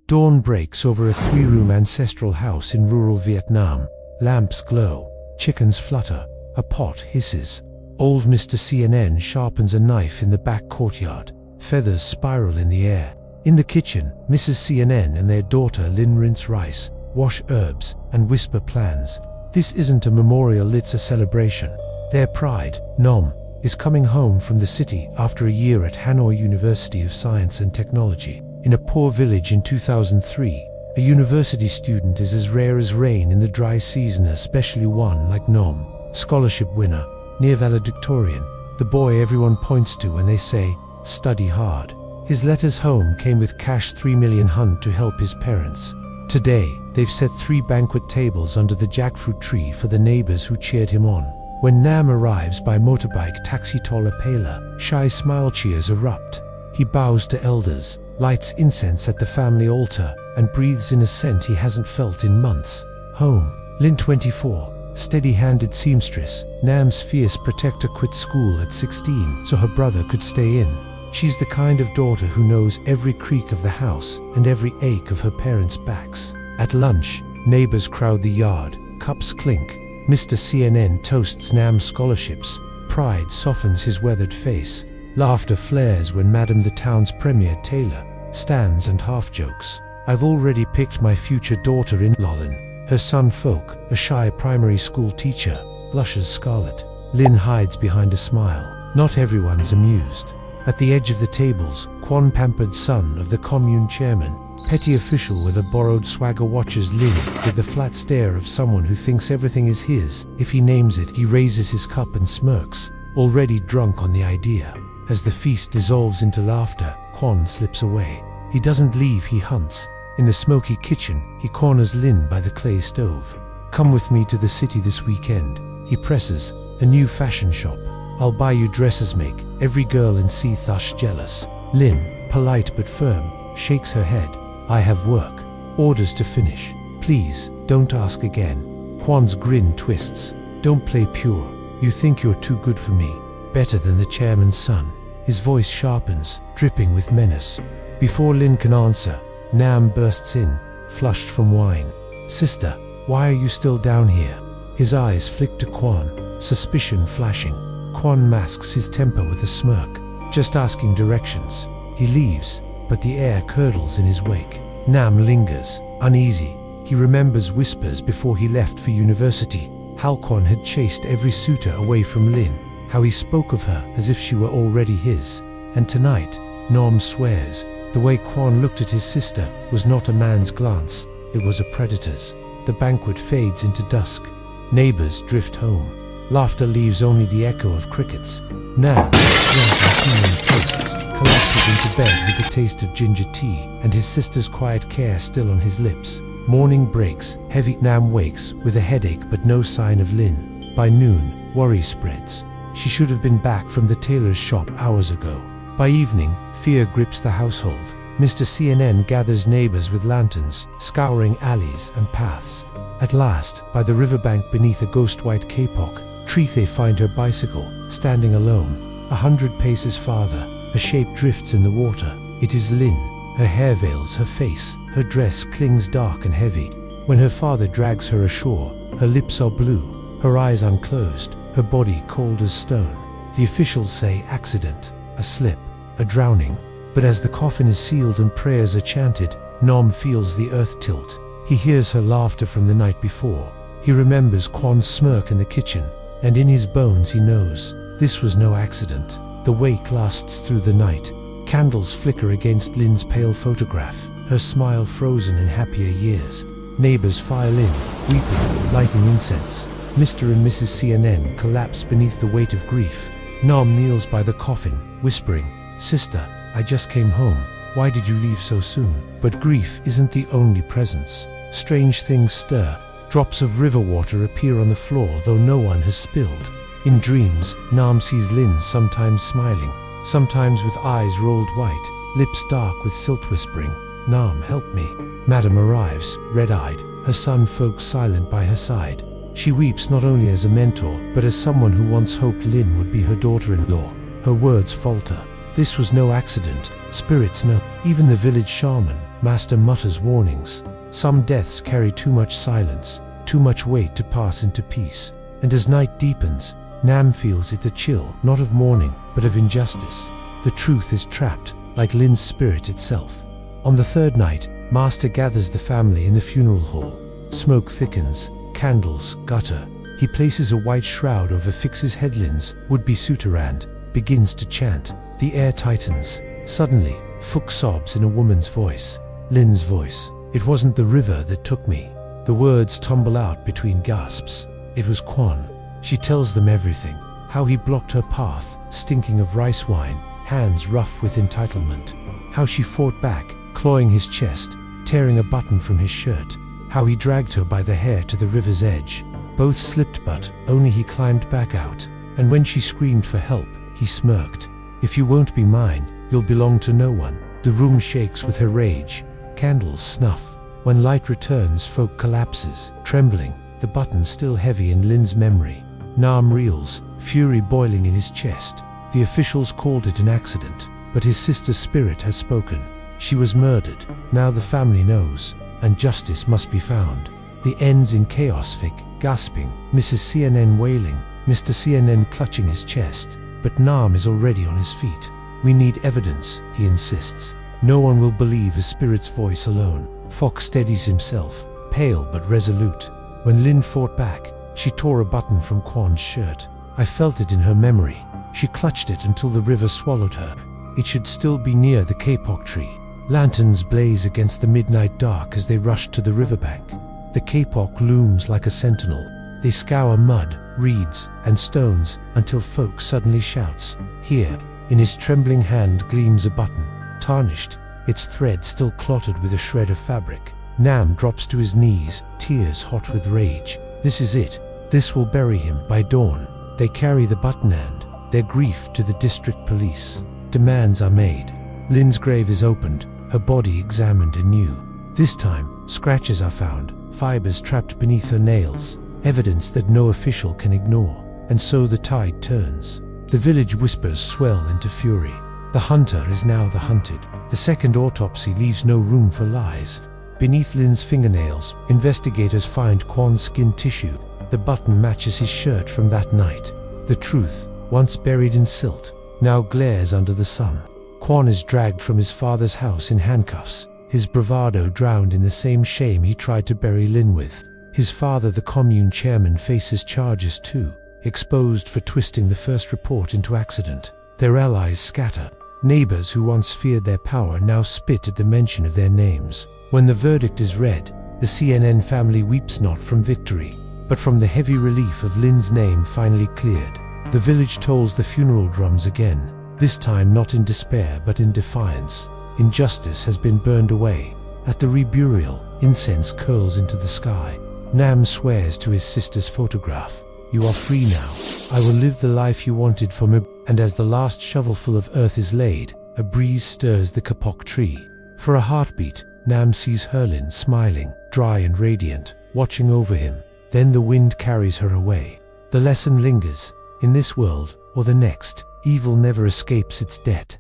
Dawn breaks over a 3-room ancestral house in rural Vietnam. Lamps glow, chickens flutter, a pot hisses. Old Mr. CNN sharpens a knife in the back courtyard. Feathers spiral in the air. In the kitchen, Mrs. CNN and their daughter Lynn rinse rice, wash herbs, and whisper plans. This isn't a memorial, it's a celebration. Their pride, Nom, is coming home from the city after a year at Hanoi University of Science and Technology. In a poor village in 2003, a university student is as rare as rain in the dry season, especially one like Nom, scholarship winner, near valedictorian, the boy everyone points to when they say, study hard. His letters home came with cash 3 million Hun to help his parents. Today, they've set 3 banquet tables under the jackfruit tree for the neighbors who cheered him on. When Nam arrives by motorbike taxi Tola Pala, shy smile cheers erupt. He bows to elders, lights incense at the family altar, and breathes in a scent he hasn't felt in months. Home. Lynn 24, steady-handed seamstress. Nam's fierce protector quit school at 16 so her brother could stay in. She's the kind of daughter who knows every creak of the house and every ache of her parents' backs. At lunch, neighbors crowd the yard, cups clink. Mr. CNN toasts Nam's scholarships. Pride softens his weathered face. Laughter flares when Madam the town's premier Taylor stands and half-jokes. I've already picked my future daughter-in-law. Her son Folk, a shy primary school teacher, blushes scarlet. Lynn hides behind a smile. Not everyone's amused. At the edge of the tables, Quan, pampered son of the commune chairman, petty official with a borrowed swagger, watches Lynn with the flat stare of someone who thinks everything is his. If he names it, he raises his cup and smirks, already drunk on the idea. As the feast dissolves into laughter, Quan slips away. He doesn't leave, he hunts. In the smoky kitchen, he corners Lynn by the clay stove. Come with me to the city this weekend, he presses. A new fashion shop. I'll buy you dresses, make every girl in Sea Thush jealous. Lynn, polite but firm, shakes her head. I have work. Orders to finish. Please, don't ask again. Quan's grin twists. Don't play pure. You think you're too good for me. Better than the chairman's son. His voice sharpens, dripping with menace. Before Lynn can answer, Nam bursts in, flushed from wine. Sister, why are you still down here? His eyes flick to Quan, suspicion flashing. Quan masks his temper with a smirk. Just asking directions. He leaves, but the air curdles in his wake. Nam lingers, uneasy. He remembers whispers before he left for university. How Quan had chased every suitor away from Lynn. How he spoke of her as if she were already his. And tonight, Nom swears, the way Quan looked at his sister was not a man's glance, it was a predator's. The banquet fades into dusk. Neighbors drift home. Laughter leaves only the echo of crickets. Nam, collapses into bed with the taste of ginger tea and his sister's quiet care still on his lips. Morning breaks, heavy. Nam wakes with a headache but no sign of Lynn. By noon, worry spreads. She should have been back from the tailor's shop hours ago. By evening, fear grips the household. Mr. CNN gathers neighbors with lanterns, scouring alleys and paths. At last, by the riverbank beneath a ghost-white kapok tree, they find her bicycle, standing alone. 100 paces farther, a shape drifts in the water. It is Lynn. Her hair veils her face, her dress clings dark and heavy. When her father drags her ashore, her lips are blue, her eyes unclosed, her body cold as stone. The officials say accident, a slip, a drowning. But as the coffin is sealed and prayers are chanted, Nom feels the earth tilt. He hears her laughter from the night before. He remembers Quan's smirk in the kitchen, and in his bones he knows this was no accident. The wake lasts through the night. Candles flicker against Lynn's pale photograph, her smile frozen in happier years. Neighbors file in, weeping, lighting incense. Mr. and Mrs. CNN collapse beneath the weight of grief. Nom kneels by the coffin, whispering, "Sister, I just came home. Why did you leave so soon?" But grief isn't the only presence. Strange things stir. Drops of river water appear on the floor, though no one has spilled. In dreams, Nam sees Lynn sometimes smiling, sometimes with eyes rolled white, lips dark with silt, whispering, "Nam, help me." Madam arrives, red-eyed, her son Folk silent by her side. She weeps not only as a mentor, but as someone who once hoped Lynn would be her daughter-in-law. Her words falter. This was no accident. Spirits know. Even the village shaman, Master mutters warnings. Some deaths carry too much silence, too much weight to pass into peace. And as night deepens, Nam feels it, the chill, not of mourning, but of injustice. The truth is trapped, like Lin's spirit itself. On the third night, Master gathers the family in the funeral hall. Smoke thickens, candles gutter. He places a white shroud over Fix's head. Lin's would-be suitorand begins to chant. The air tightens. Suddenly, Fuchs sobs in a woman's voice. Lin's voice. It wasn't the river that took me. The words tumble out between gasps. It was Quan. She tells them everything. How he blocked her path, stinking of rice wine, hands rough with entitlement. How she fought back, clawing his chest, tearing a button from his shirt. How he dragged her by the hair to the river's edge. Both slipped, but only he climbed back out. And when she screamed for help, he smirked. If you won't be mine, you'll belong to no one. The room shakes with her rage. Candles snuff. When light returns, Folk collapses, trembling, the button still heavy in Lin's memory. Nam reels, fury boiling in his chest. The officials called it an accident, but his sister's spirit has spoken. She was murdered. Now the family knows, and justice must be found. The ends in chaos. Vic gasping, Mrs. CNN wailing, Mr. CNN clutching his chest. But Nam is already on his feet. We need evidence, he insists. No one will believe his spirit's voice alone. Fox steadies himself, pale but resolute. When Lin fought back, she tore a button from Quan's shirt. I felt it in her memory. She clutched it until the river swallowed her. It should still be near the kapok tree. Lanterns blaze against the midnight dark as they rush to the riverbank. The kapok looms like a sentinel. They scour mud, reeds, and stones until Folk suddenly shouts, "Here!" In his trembling hand gleams a button, tarnished, its thread still clotted with a shred of fabric. Nam drops to his knees, tears hot with rage. This is it. This will bury him by dawn. They carry the button and their grief to the district police. Demands are made. Lin's grave is opened, her body examined anew. This time, scratches are found, fibers trapped beneath her nails, evidence that no official can ignore. And so the tide turns. The village whispers swell into fury. The hunter is now the hunted. The second autopsy leaves no room for lies. Beneath Lin's fingernails, investigators find Quan's skin tissue. The button matches his shirt from that night. The truth, once buried in silt, now glares under the sun. Quan is dragged from his father's house in handcuffs, his bravado drowned in the same shame he tried to bury Lin with. His father, the commune chairman, faces charges too, exposed for twisting the first report into accident. Their allies scatter. Neighbors who once feared their power now spit at the mention of their names. When the verdict is read, the CNN family weeps not from victory, but from the heavy relief of Lin's name finally cleared. The village tolls the funeral drums again, this time not in despair but in defiance. Injustice has been burned away. At the reburial, incense curls into the sky. Nam swears to his sister's photograph, "You are free now. I will live the life you wanted for me." And as the last shovelful of earth is laid, a breeze stirs the kapok tree. For a heartbeat, Nam sees Herlin smiling, dry and radiant, watching over him. Then the wind carries her away. The lesson lingers. In this world, or the next, evil never escapes its debt.